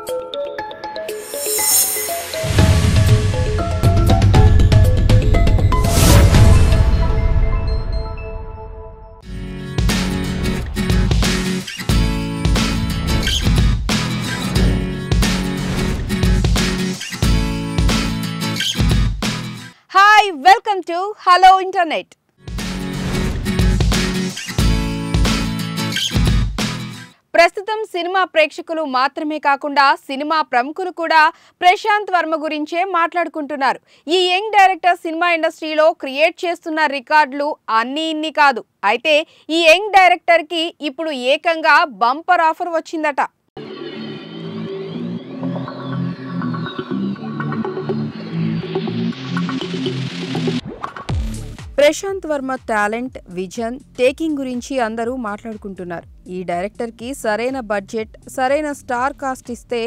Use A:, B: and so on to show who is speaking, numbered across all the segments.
A: Hi, welcome to Hello Internet. ప్రస్తుతం cinema ప్రేక్షకులు మాత్రమే కాకుండా సినిమా ప్రముఖులు కూడా ప్రశాంత్ వర్మ గురించే మాట్లాడుకుంటున్నారు. ఈ యంగ్ డైరెక్టర్ సినిమా ఇండస్ట్రీలో క్రియేట్ చేస్తున్న రికార్డులు అన్నీ ఇన్ని కాదు. అయితే ఈ యంగ్ డైరెక్టర్ కి ఇప్పుడు ఏకంగా బంపర్ ఆఫర్ వచ్చిందట. Prashanth Varma talent, vision, taking గురించి అందరూ మాట్లాడుకుంటున్నారు. ఈ డైరెక్టర్కి సరైన బడ్జెట్, సరైన స్టార్ కాస్ట్ ఇస్తే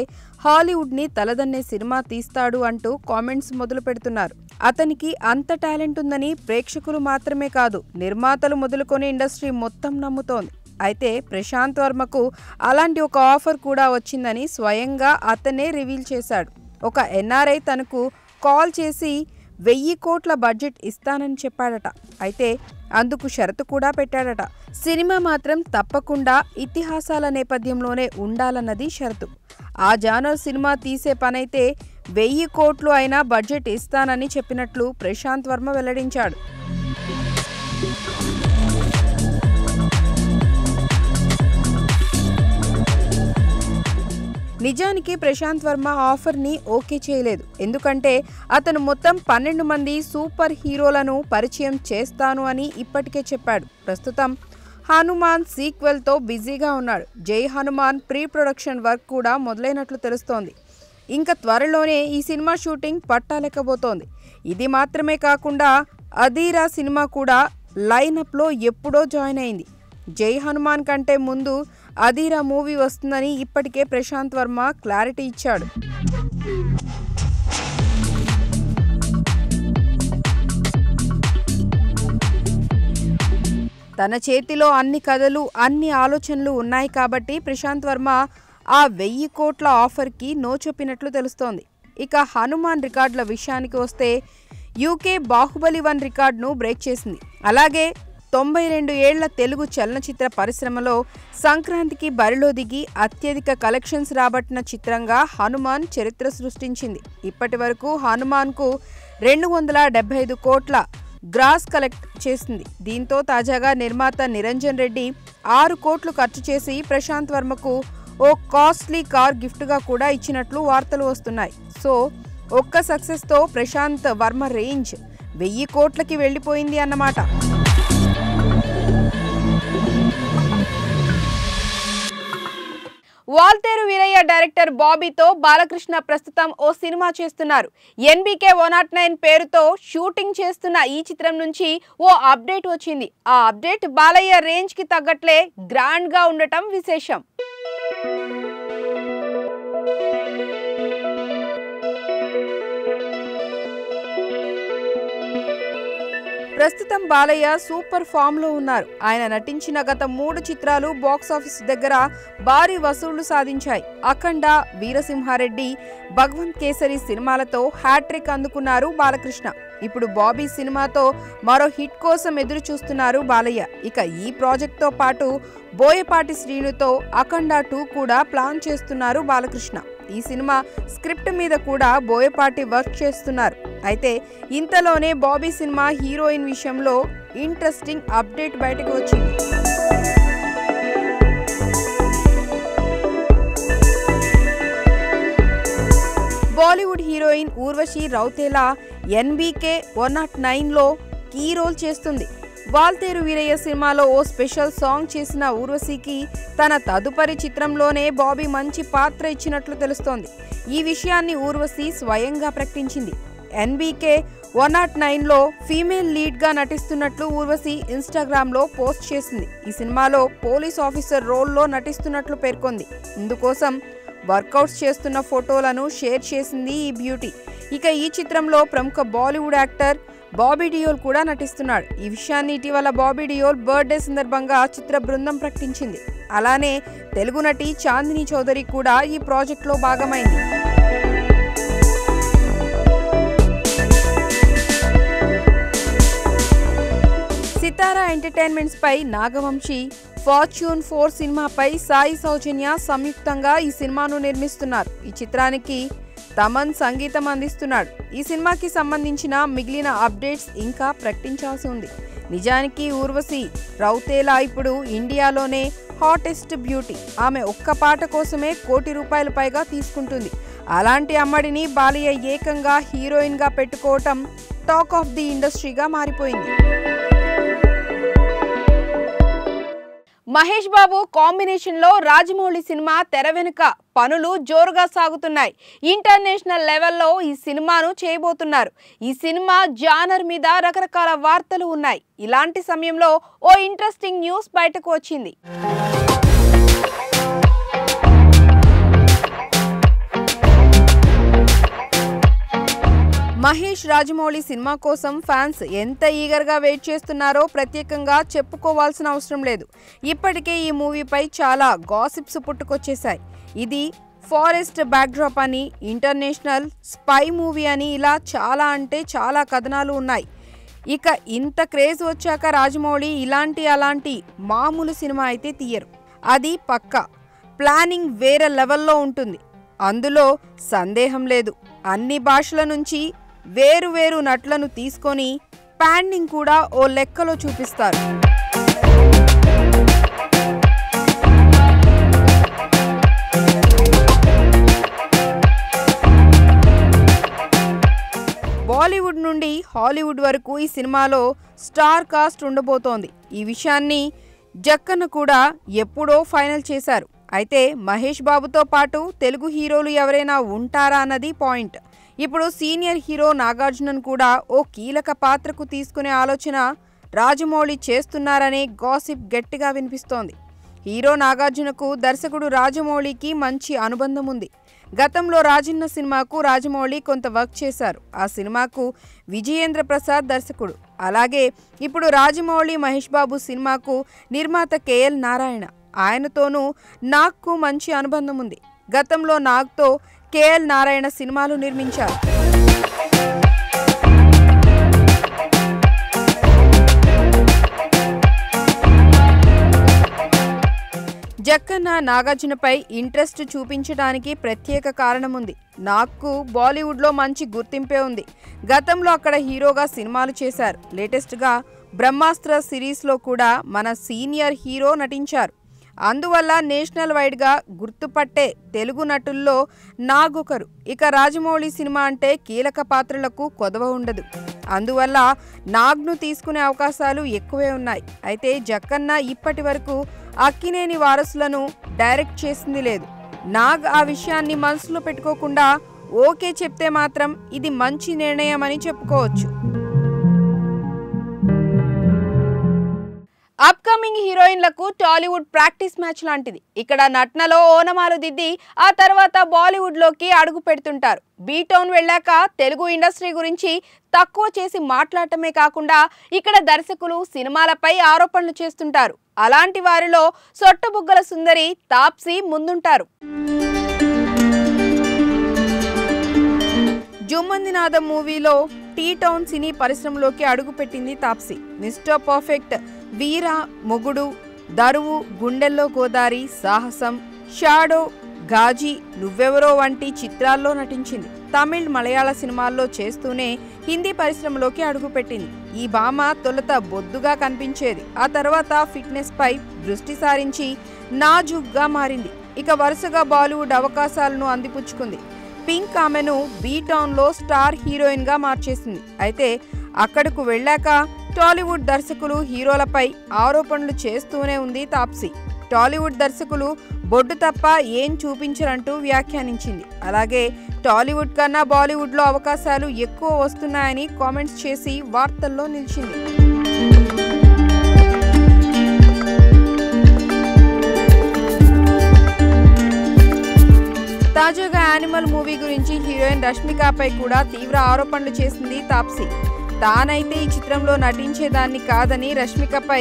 A: హాలీవుడ్ని తలదన్నే సినిమా తీస్తాడు అంటూ కామెంట్స్ మొదలు పెడుతున్నారు. అతనికి అంత టాలెంట్ ఉందని ప్రేక్షకులు మాత్రమే కాదు, నిర్మాతలు మొదలుకొని ఇండస్ట్రీ మొత్తం నమ్ముతోంది. అయితే ప్రశాంత్ వర్మకు అలాంటి ఒక ఆఫర్ కూడా వచ్చిందని స్వయంగా అతనే రివీల్ చేశాడు. ఒక ఎన్ఆర్ఐ తనకు కాల్ చేసి 1000 కోట్ల బడ్జెట్ ఇస్తానని చెప్పాడట. అయితే అందుకు షరతు కూడా పెట్టాడట. సినిమా మాత్రం తప్పకుండా ఇతిహాసాల నేపథ్యంలోనే ఉండాలన్నది షరతు. ఆ జానర్ సినిమా తీసే పనైతే 1000 కోట్లు అయినా బడ్జెట్ ఇస్తానని చెప్పినట్లు ప్రశాంత్ వర్మ వెల్లడించాడు. నిజానికి ప్రశాంత్ వర్మ ఆఫర్ని ఓకే చేయలేదు. ఎందుకంటే అతను మొత్తం 12 మంది సూపర్ హీరోలను పరిచయం చేస్తాను అని ఇప్పటికే చెప్పాడు. ప్రస్తుతం హనుమాన్ సీక్వెల్తో బిజీగా ఉన్నాడు. జై హనుమాన్ ప్రీ ప్రొడక్షన్ వర్క్ కూడా మొదలైనట్లు తెలుస్తోంది. ఇంకా త్వరలోనే ఈ సినిమా షూటింగ్ పట్టాలెక్కబోతోంది. ఇది మాత్రమే కాకుండా అధీరా సినిమా కూడా లైనప్లో ఎప్పుడో జాయిన్ అయింది. జై హనుమాన్ కంటే ముందు అధీరా మూవీ వస్తుందని ఇప్పటికే ప్రశాంత్ వర్మ క్లారిటీ ఇచ్చాడు. తన చేతిలో అన్ని కథలు, అన్ని ఆలోచనలు ఉన్నాయి కాబట్టి ప్రశాంత్ వర్మ ఆ 1000 కోట్ల ఆఫర్కి నో చెప్పినట్లు తెలుస్తోంది. ఇక హనుమాన్ రికార్డుల విషయానికి వస్తే యూకే బాహుబలి 1 రికార్డును బ్రేక్ చేసింది. అలాగే 92 ఏళ్ల తెలుగు చలనచిత్ర పరిశ్రమలో సంక్రాంతికి బరిలో దిగి అత్యధిక కలెక్షన్స్ రాబట్టిన చిత్రంగా హనుమాన్ చరిత్ర సృష్టించింది. ఇప్పటి వరకు హనుమాన్కు 275 కోట్ల గ్రాస్ కలెక్ట్ చేసింది. దీంతో తాజాగా నిర్మాత నిరంజన్ రెడ్డి 6 కోట్లు ఖర్చు చేసి ప్రశాంత్ వర్మకు ఓ కాస్ట్లీ కార్ గిఫ్ట్గా కూడా ఇచ్చినట్లు వార్తలు వస్తున్నాయి. సో ఒక్క సక్సెస్తో ప్రశాంత్ వర్మ రేంజ్ 1000 కోట్లకి వెళ్ళిపోయింది అన్నమాట. వాల్తేరు వీరయ్య డైరెక్టర్ బాబీతో బాలకృష్ణ ప్రస్తుతం ఓ సినిమా చేస్తున్నారు. NBK 109 పేరుతో షూటింగ్ చేస్తున్న ఈ చిత్రం నుంచి ఓ అప్డేట్ వచ్చింది. ఆ అప్డేట్ బాలయ్య రేంజ్ కి తగ్గట్లే గ్రాండ్ గా ఉండటం విశేషం. ప్రస్తుతం బాలయ్య సూపర్ ఫామ్ లో ఉన్నారు. ఆయన నటించిన గత 3 చిత్రాలు బాక్సాఫీస్ దగ్గర భారీ వసూళ్లు సాధించాయి. అఖండ, వీరసింహారెడ్డి, భగవంత్ కేసరి సినిమాలతో హ్యాట్రిక్ అందుకున్నారు బాలకృష్ణ. ఇప్పుడు బాబీ సినిమాతో మరో హిట్ కోసం ఎదురు చూస్తున్నారు బాలయ్య. ఇక ఈ ప్రాజెక్ట్తో పాటు బోయపాటి శ్రీనుతో అఖండ 2 కూడా ప్లాన్ చేస్తున్నారు బాలకృష్ణ. ఈ సినిమా స్క్రిప్ట్ మీద కూడా బోయపాటి వర్క్ చేస్తున్నారు. అయితే ఇంతలోనే బాబీ సినిమా హీరోయిన్ విషయంలో ఇంట్రెస్టింగ్ అప్డేట్ బయటకు వచ్చింది. బాలీవుడ్ హీరోయిన్ ఊర్వశి రౌతేలా NBK 109లో కీ రోల్ చేస్తుంది. వాల్తేరు వీరయ్య సినిమాలో ఓ స్పెషల్ సాంగ్ చేసిన ఊర్వశికి తన తదుపరి చిత్రంలోనే బాబీ మంచి పాత్ర ఇచ్చినట్లు తెలుస్తోంది. ఈ విషయాన్ని ఊర్వశి స్వయంగా ప్రకటించింది. NBK 109లో ఫీమేల్ లీడ్గా నటిస్తున్నట్లు ఊర్వశి ఇన్స్టాగ్రామ్లో పోస్ట్ చేసింది. ఈ సినిమాలో పోలీస్ ఆఫీసర్ రోల్లో నటిస్తున్నట్లు పేర్కొంది. ఇందుకోసం వర్కౌట్స్ చేస్తున్న ఫోటోలను షేర్ చేసింది ఈ బ్యూటీ. ఇక ఈ చిత్రంలో ప్రముఖ బాలీవుడ్ యాక్టర్ బాబీ డియోల్ కూడా నటిస్తున్నాడు. ఈ విషయాన్ని ఇటీవల బాబీ డియోల్ బర్త్డే సందర్భంగా చిత్ర బృందం ప్రకటించింది. అలానే తెలుగు నటి చాందిని చౌదరి కూడా ఈ ప్రాజెక్ట్లో భాగమైంది. సితారా ఎంటర్టైన్మెంట్స్ పై నాగవంశీ, ఫార్చ్యూన్ 4 సినిమాపై సాయి సౌజన్య సంయుక్తంగా ఈ సినిమాను నిర్మిస్తున్నారు. ఈ చిత్రానికి తమన్ సంగీతం అందిస్తున్నాడు. ఈ సినిమాకి సంబంధించిన మిగిలిన అప్డేట్స్ ఇంకా ప్రకటించాల్సి ఉంది. నిజానికి ఊర్వశి రౌతేలా ఇప్పుడు ఇండియాలోనే హాటెస్ట్ బ్యూటీ. ఆమె ఒక్క పాట కోసమే ₹1 కోటి పైగా తీసుకుంటుంది. అలాంటి అమ్మడిని బాలయ్య ఏకంగా హీరోయిన్గా పెట్టుకోవటం టాక్ ఆఫ్ ది ఇండస్ట్రీగా మారిపోయింది. మహేష్ బాబు కాంబినేషన్లో రాజమౌళి సినిమా తెర వెనుక పనులు జోరుగా సాగుతున్నాయి. ఇంటర్నేషనల్ లెవెల్లో ఈ సినిమాను చేయబోతున్నారు. ఈ సినిమా జానర్ మీద రకరకాల వార్తలు ఉన్నాయి. ఇలాంటి సమయంలో ఓ ఇంట్రెస్టింగ్ న్యూస్ బయటకు వచ్చింది. మహేష్ రాజమౌళి సినిమా కోసం ఫ్యాన్స్ ఎంత ఈగర్గా వెయిట్ చేస్తున్నారో ప్రత్యేకంగా చెప్పుకోవాల్సిన అవసరం లేదు. ఇప్పటికే ఈ మూవీపై చాలా గాసిప్స్ పుట్టుకొచ్చేశాయి. ఇది ఫారెస్ట్ బ్యాక్డ్రాప్ అని, ఇంటర్నేషనల్ స్పై మూవీ అని, ఇలా చాలా అంటే చాలా కథనాలు ఉన్నాయి. ఇక ఇంత క్రేజ్ వచ్చాక రాజమౌళి అలాంటి మామూలు సినిమా అయితే తీయరు. అది పక్కా ప్లానింగ్ వేరే లెవెల్లో ఉంటుంది. అందులో సందేహం లేదు. అన్ని భాషల నుంచి వేరు నటులను తీసుకొని ప్యాడింగ్ కూడా ఓ లెక్కలో చూపిస్తారు. బాలీవుడ్ నుండి హాలీవుడ్ వరకు ఈ సినిమాలో స్టార్ కాస్ట్ ఉండబోతోంది. ఈ విషయాన్ని జక్కన్న కూడా ఎప్పుడో ఫైనల్ చేశారు. అయితే మహేష్ బాబుతో పాటు తెలుగు హీరోలు ఎవరైనా ఉంటారా అన్నది పాయింట్. ఇప్పుడు సీనియర్ హీరో నాగార్జునన్ కూడా ఓ కీలక పాత్రకు తీసుకునే ఆలోచన రాజమౌళి చేస్తున్నారనే గాసిప్ గట్టిగా వినిపిస్తోంది. హీరో నాగార్జునకు దర్శకుడు రాజమౌళికి మంచి అనుబంధం ఉంది. గతంలో రాజన్న సినిమాకు రాజమౌళి కొంత వర్క్ చేశారు. ఆ సినిమాకు విజయేంద్ర ప్రసాద్ దర్శకుడు. అలాగే ఇప్పుడు రాజమౌళి మహేష్ బాబు సినిమాకు నిర్మాత కేఎల్ నారాయణ. ఆయనతోనూ నాగ్కు మంచి అనుబంధం ఉంది. గతంలో నాగ్తో కేఎల్ నారాయణ సినిమాలు నిర్మించారు. జక్కన్న నాగార్జునపై ఇంట్రెస్ట్ చూపించడానికి ప్రత్యేక కారణం ఉంది. నాగ్కు బాలీవుడ్లో మంచి గుర్తింపే ఉంది. గతంలో అక్కడ హీరోగా సినిమాలు చేశారు. లేటెస్ట్గా బ్రహ్మాస్త్ర సిరీస్లో కూడా మన సీనియర్ హీరో నటించారు. అందువల్ల నేషనల్ వైడ్గా గుర్తుపట్టే తెలుగు నటుల్లో నాగొకరు. ఇక రాజమౌళి సినిమా అంటే కీలక పాత్రలకు కొదవ ఉండదు. అందువల్ల నాగ్ను తీసుకునే అవకాశాలు ఎక్కువే ఉన్నాయి. అయితే జక్కన్న ఇప్పటి వరకు అక్కినేని వారసులను డైరెక్ట్ చేసింది లేదు. నాగ్ ఆ విషయాన్ని మనసులో పెట్టుకోకుండా ఓకే చెప్తే మాత్రం ఇది మంచి నిర్ణయం అని చెప్పుకోవచ్చు. అప్కమింగ్ హీరోయిన్లకు టాలీవుడ్ ప్రాక్టీస్ మ్యాచ్ లాంటిది. ఇక్కడ నటనలో ఓనమాలు దిద్ది ఆ తర్వాత బాలీవుడ్లోకి అడుగు పెడుతుంటారు. బీటౌన్ వెళ్ళాక తెలుగు ఇండస్ట్రీ గురించి తక్కువ చేసి మాట్లాడటమే కాకుండా ఇక్కడ దర్శకులు సినిమాలపై ఆరోపణలు చేస్తుంటారు. అలాంటి వారిలో సొట్టబుగ్గల సుందరి తాప్సీ ముందుంటారు. జుమ్మందినాథం మూవీలో టీ టౌన్ సినీ పరిశ్రమలోకి అడుగుపెట్టింది తాప్సీ. మిస్టర్ పర్ఫెక్ట్, వీర, మొగుడు, దరువు, గుండెల్లో గోదారి, సాహసం, షాడో, గాజీ, నువ్వెవరో వంటి చిత్రాల్లో నటించింది. తమిళ్, మలయాళ సినిమాల్లో చేస్తూనే హిందీ పరిశ్రమలోకి అడుగుపెట్టింది. ఈ భామ తొలుత బొద్దుగా కనిపించేది. ఆ తర్వాత ఫిట్నెస్ పై దృష్టి సారించి నాజుగ్గా మారింది. ఇక వరుసగా బాలీవుడ్ అవకాశాలను అందిపుచ్చుకుంది. పింక్ ఆమెను బీటౌన్లో స్టార్ హీరోయిన్గా మార్చేసింది. అయితే అక్కడకు వెళ్ళాక టాలీవుడ్ దర్శకులు, హీరోలపై ఆరోపణలు చేస్తూనే ఉంది తాప్సీ. టాలీవుడ్ దర్శకులు బొడ్డు తప్ప ఏం చూపించరంటూ వ్యాఖ్యానించింది. అలాగే టాలీవుడ్ కన్నా బాలీవుడ్లో అవకాశాలు ఎక్కువ వస్తున్నాయని కామెంట్స్ చేసి వార్తల్లో నిలిచింది. తాజాగా యానిమల్ మూవీ గురించి హీరోయిన్ రష్మికపై కూడా తీవ్ర ఆరోపణలు చేసింది తాప్సీ. తానైతే ఈ చిత్రంలో నటించేదాన్ని కాదని రష్మికపై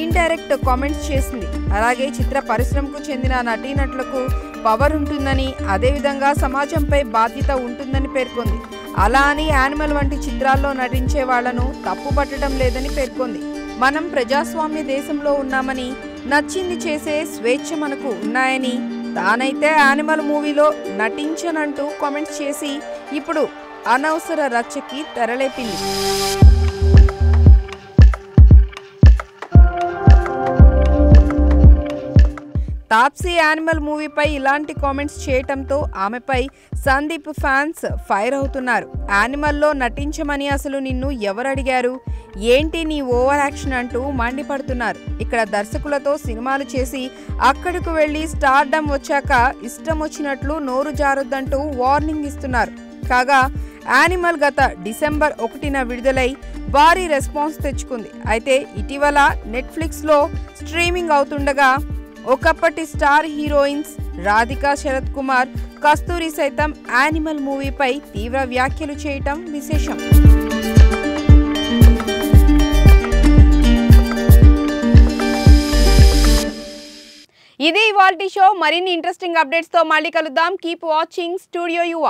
A: ఇండైరెక్ట్ కామెంట్స్ చేసింది. అలాగే చిత్ర పరిశ్రమకు చెందిన నటీనటులకు పవర్ ఉంటుందని, అదేవిధంగా సమాజంపై బాధ్యత ఉంటుందని పేర్కొంది. అలా అని యానిమల్ వంటి చిత్రాల్లో నటించే వాళ్లను తప్పుపట్టడం లేదని పేర్కొంది. మనం ప్రజాస్వామ్య దేశంలో ఉన్నామని, నచ్చింది చేసే స్వేచ్ఛ మనకు ఉన్నాయని, తానైతే యానిమల్ మూవీలో నటించనంటూ కామెంట్స్ చేసి ఇప్పుడు అనవసర రచ్చకి తెరలేపింది. తాప్సీ యానిమల్ మూవీపై ఇలాంటి కామెంట్స్ చేయటంతో ఆమెపై సందీప్ ఫ్యాన్స్ ఫైర్ అవుతున్నారు. యానిమల్లో నటించమని అసలు నిన్ను ఎవరడిగారు, ఏంటి నీ ఓవర్ యాక్షన్ అంటూ మండిపడుతున్నారు. ఇక్కడ దర్శకులతో సినిమాలు చేసి అక్కడికి వెళ్లి స్టార్డమ్ వచ్చాక ఇష్టం వచ్చినట్లు నోరు జారొద్దంటూ వార్నింగ్ ఇస్తున్నారు. కాగా యానిమల్ గత డిసెంబర్ 1న విడుదలై భారీ రెస్పాన్స్ తెచ్చుకుంది. అయితే ఇటీవల నెట్ఫ్లిక్స్లో స్ట్రీమింగ్ అవుతుండగా ఒకప్పటి స్టార్ హీరోయిన్స్ రాధికా, శరత్ కుమార్, కస్తూరి సైతం యానిమల్ మూవీపై తీవ్ర వ్యాఖ్యలు చేయటం విశేషం. ఇది ఇవాల్టి షో. మరిన్ని ఇంట్రెస్టింగ్ అప్డేట్స్ తో మళ్ళీ కలుద్దాం. కీప్ వాచింగ్ స్టూడియో యువ.